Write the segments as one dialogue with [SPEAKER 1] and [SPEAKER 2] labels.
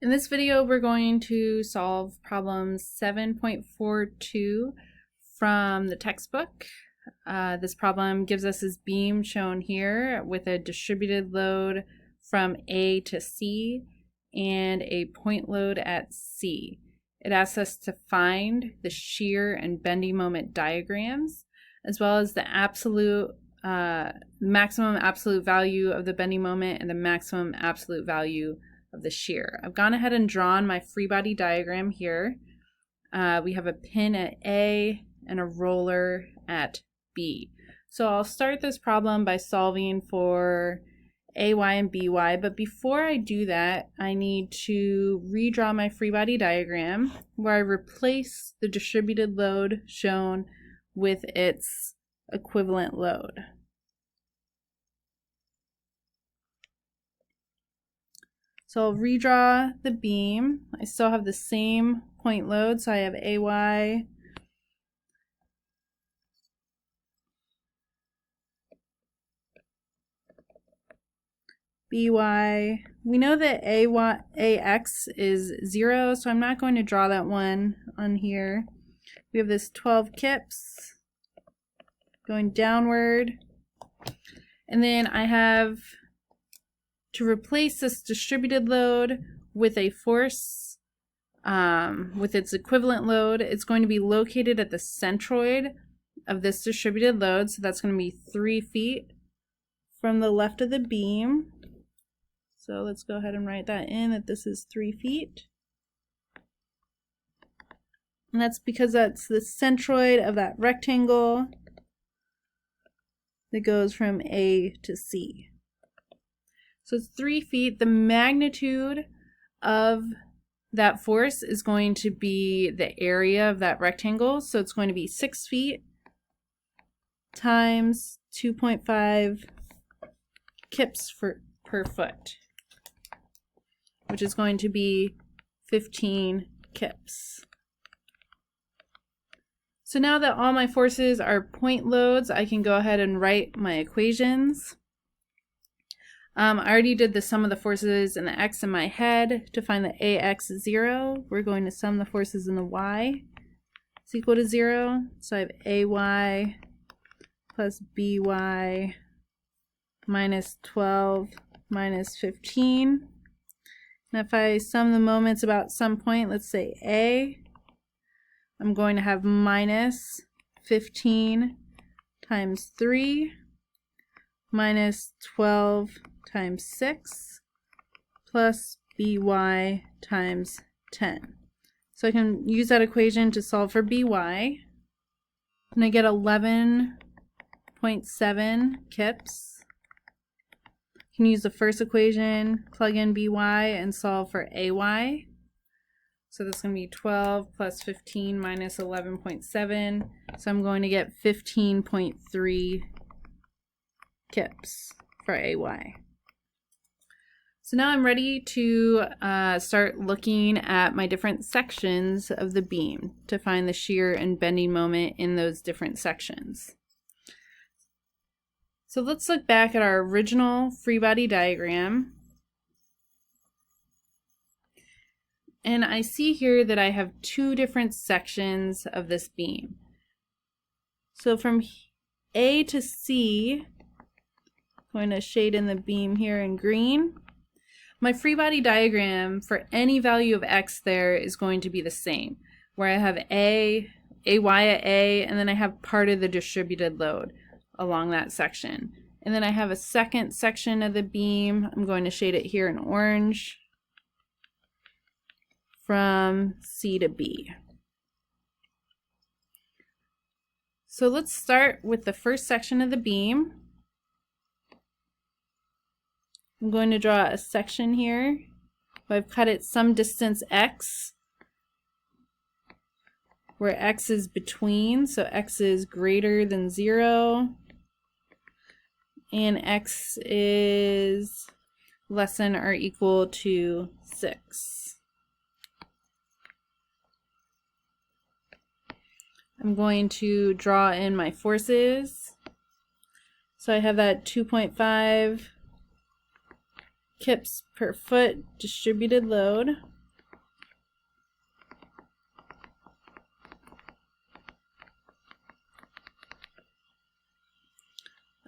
[SPEAKER 1] In this video, we're going to solve problem 7.42 from the textbook. This problem gives us this beam shown here with a distributed load from A to C and a point load at C. It asks us to find the shear and bending moment diagrams, as well as the maximum absolute value of the bending moment and the maximum absolute value of the shear. I've gone ahead and drawn my free body diagram here. We have a pin at A and a roller at B. So I'll start this problem by solving for AY and BY, but before I do that, I need to redraw my free body diagram where I replace the distributed load shown with its equivalent load. So I'll redraw the beam. I still have the same point load, so I have AY BY. We know that AX is 0, so I'm not going to draw that one on here. We have this 12 kips going downward. And then I have to replace this distributed load with a force with its equivalent load. It's going to be located at the centroid of this distributed load, so that's going to be 3 feet from the left of the beam. So let's go ahead and write that in, that this is 3 feet. And that's because that's the centroid of that rectangle that goes from A to C. So it's 3 feet. The magnitude of that force is going to be the area of that rectangle. So it's going to be 6 feet times 2.5 kips per foot, which is going to be 15 kips. So now that all my forces are point loads, I can go ahead and write my equations. I already did the sum of the forces in the x in my head to find the AX 0. We're going to sum the forces in the y. It's equal to 0. So I have AY plus BY minus 12 minus 15. And if I sum the moments about some point, let's say A, I'm going to have minus 15 times 3 minus 12 times 6 plus BY times 10. So I can use that equation to solve for BY. And I get 11.7 kips. You can use the first equation, plug in BY, and solve for AY. So that's going to be 12 plus 15 minus 11.7. So I'm going to get 15.3 kips for AY. So now I'm ready to start looking at my different sections of the beam to find the shear and bending moment in those different sections. So let's look back at our original free body diagram. And I see here that I have 2 different sections of this beam. So from A to C, I'm going to shade in the beam here in green. My free body diagram for any value of x there is going to be the same, where I have AY at A, and then I have part of the distributed load along that section. And then I have a second section of the beam. I'm going to shade it here in orange from C to B. So let's start with the first section of the beam. I'm going to draw a section here. I've cut it some distance x, where x is between, so x is greater than 0, and x is less than or equal to 6. I'm going to draw in my forces. So I have that 2.5 kips per foot distributed load.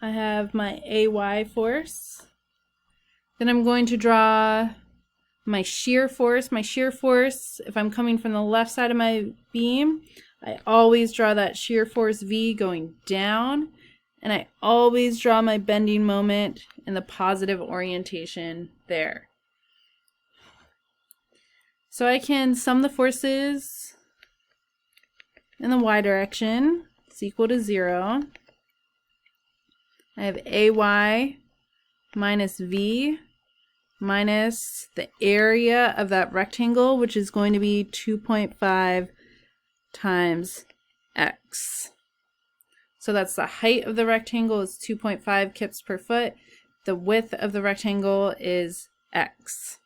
[SPEAKER 1] I have my AY force. Then I'm going to draw my shear force. My shear force, if I'm coming from the left side of my beam, I always draw that shear force V going down, and I always draw my bending moment in the positive orientation there. So I can sum the forces in the y direction. It's equal to 0. I have AY minus V minus the area of that rectangle, which is going to be 2.5 times x. So that's the height of the rectangle is 2.5 kips per foot. The width of the rectangle is x.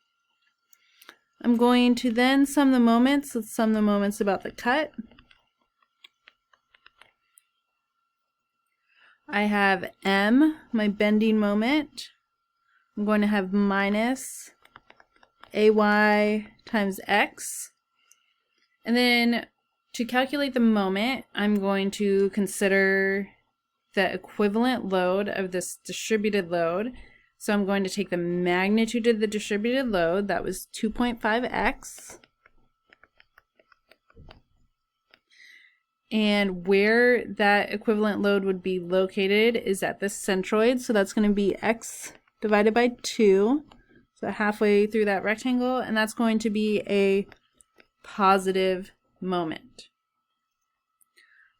[SPEAKER 1] I'm going to then sum the moments. Let's sum the moments about the cut. I have m, my bending moment. I'm going to have minus AY times x. And then to calculate the moment, I'm going to consider the equivalent load of this distributed load. So I'm going to take the magnitude of the distributed load, that was 2.5x. And where that equivalent load would be located is at the centroid, so that's going to be x divided by 2, so halfway through that rectangle, and that's going to be a positive moment.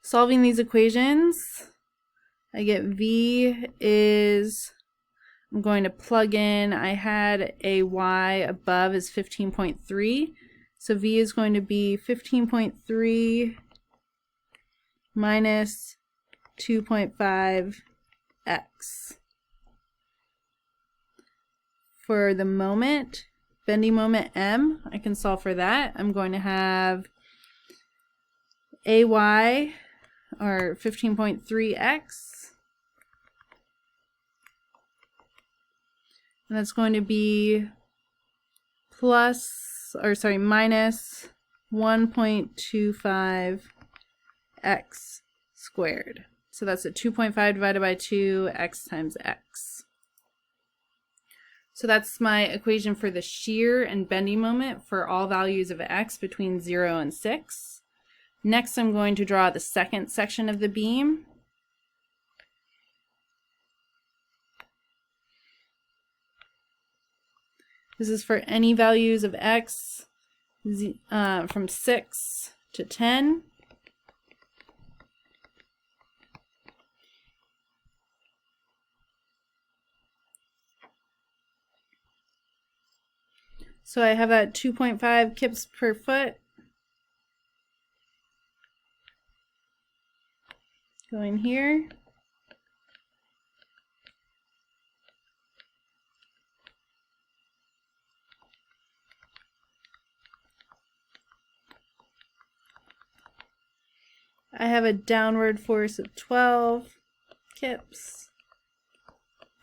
[SPEAKER 1] Solving these equations, I get V is, I'm going to plug in, I had a y above is 15.3, so V is going to be 15.3 minus 2.5x. For the moment, bending moment M, I can solve for that. I'm going to have AY, or 15.3x, and that's going to be minus 1.25x squared. So that's a 2.5 divided by 2, x times x. So that's my equation for the shear and bending moment for all values of x between 0 and 6. Next, I'm going to draw the second section of the beam. This is for any values of x from 6 to 10. So I have that 2.5 kips per foot going here. I have a downward force of 12 kips,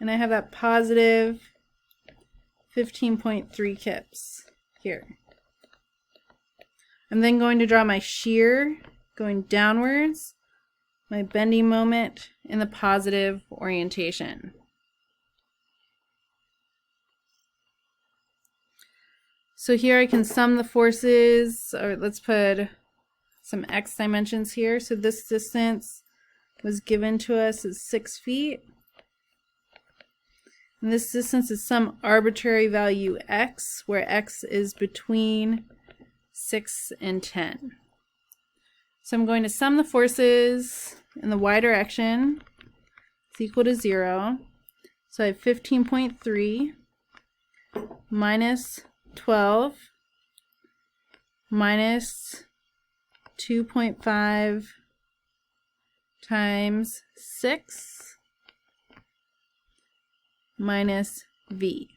[SPEAKER 1] and I have that positive 15.3 kips here. I'm then going to draw my shear going downwards, my bending moment in the positive orientation. So here I can sum the forces, or let's put some x dimensions here. So this distance was given to us as 6 feet. And this distance is some arbitrary value x, where x is between 6 and 10. So I'm going to sum the forces in the y direction. It's equal to 0. So I have 15.3 minus 12 minus 2.5 times 6 minus V.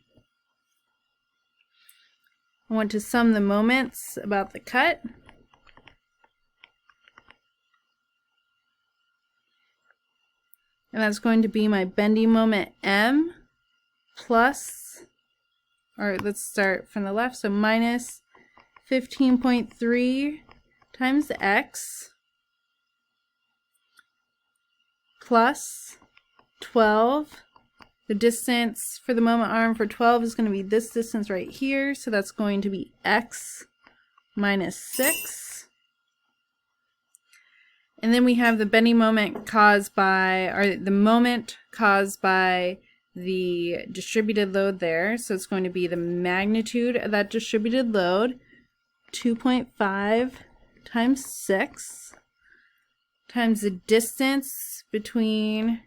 [SPEAKER 1] I want to sum the moments about the cut. And that's going to be my bending moment M plus, or let's start from the left, so minus 15.3 times x plus 12. The distance for the moment arm for 12 is going to be this distance right here. So that's going to be x minus 6. And then we have the bending moment caused by, or the moment caused by the distributed load there. So it's going to be the magnitude of that distributed load, 2.5 times 6, times the distance between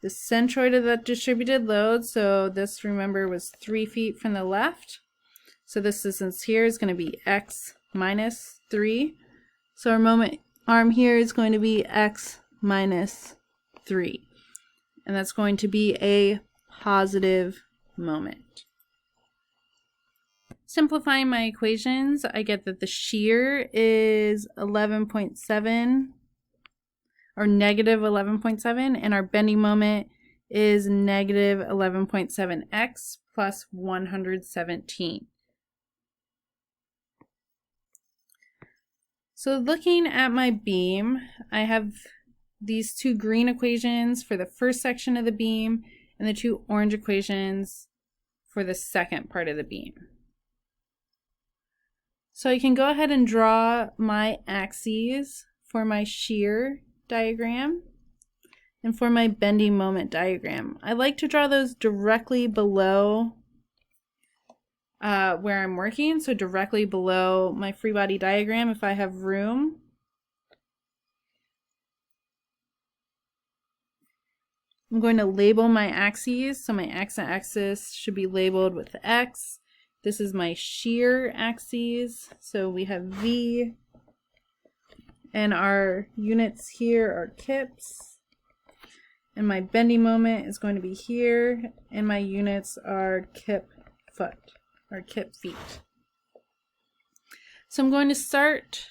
[SPEAKER 1] the centroid of that distributed load. So this, remember, was 3 feet from the left. So this distance here is going to be x minus 3. So our moment arm here is going to be x minus 3. And that's going to be a positive moment. Simplifying my equations, I get that the shear is 11.7 or negative 11.7, and our bending moment is negative 11.7x plus 117. So looking at my beam, I have these two green equations for the first section of the beam and the two orange equations for the second part of the beam. So I can go ahead and draw my axes for my shear diagram and for my bending moment diagram. I like to draw those directly below where I'm working, so directly below my free body diagram if I have room. I'm going to label my axes, so my x-axis should be labeled with x. This is my shear axes, so we have V, and our units here are kips, and my bending moment is going to be here, and my units are kip foot, or kip feet. So I'm going to start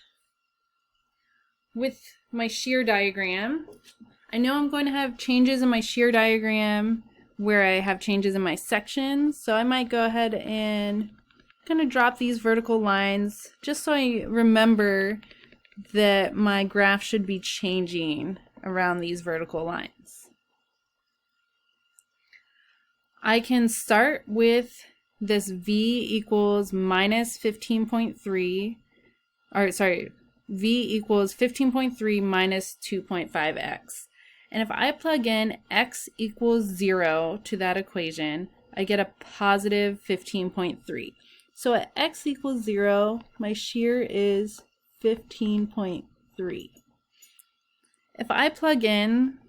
[SPEAKER 1] with my shear diagram. I know I'm going to have changes in my shear diagram where I have changes in my sections, so I might go ahead and kind of drop these vertical lines just so I remember that my graph should be changing around these vertical lines. I can start with this V equals minus 15.3, or sorry, V equals 15.3 minus 2.5x. And if I plug in x equals 0 to that equation, I get a positive 15.3. So at x equals 0, my shear is 15.3. If I plug in,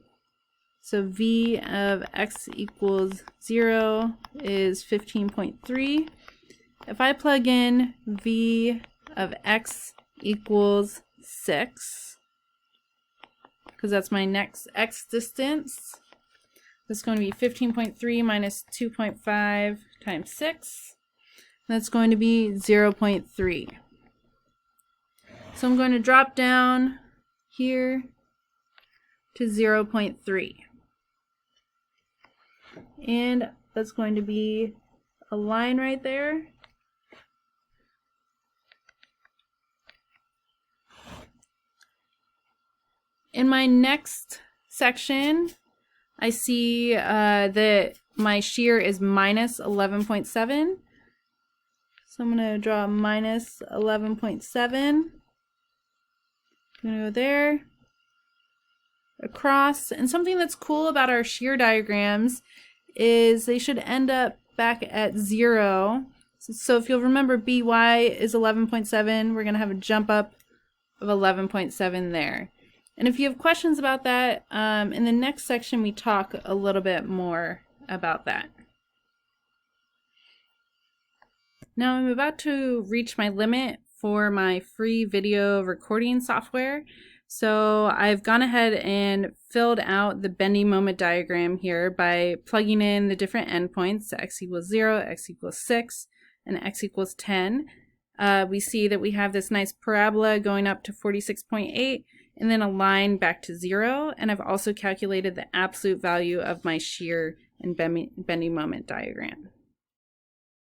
[SPEAKER 1] so V of x equals 0 is 15.3. If I plug in V of x equals 6, because that's my next x distance, that's going to be 15.3 minus 2.5 times 6. That's going to be 0.3. So I'm going to drop down here to 0.3. And that's going to be a line right there. In my next section, I see that my shear is minus 11.7. So I'm going to draw minus 11.7. I'm going to go there, across. And something that's cool about our shear diagrams is they should end up back at 0. So if you'll remember, BY is 11.7. We're going to have a jump up of 11.7 there. And if you have questions about that, in the next section we talk a little bit more about that. Now I'm about to reach my limit for my free video recording software. So I've gone ahead and filled out the bending moment diagram here by plugging in the different endpoints, x equals 0, x equals 6, and x equals 10. We see that we have this nice parabola going up to 46.8 and then a line back to 0. And I've also calculated the absolute value of my shear and bending moment diagram.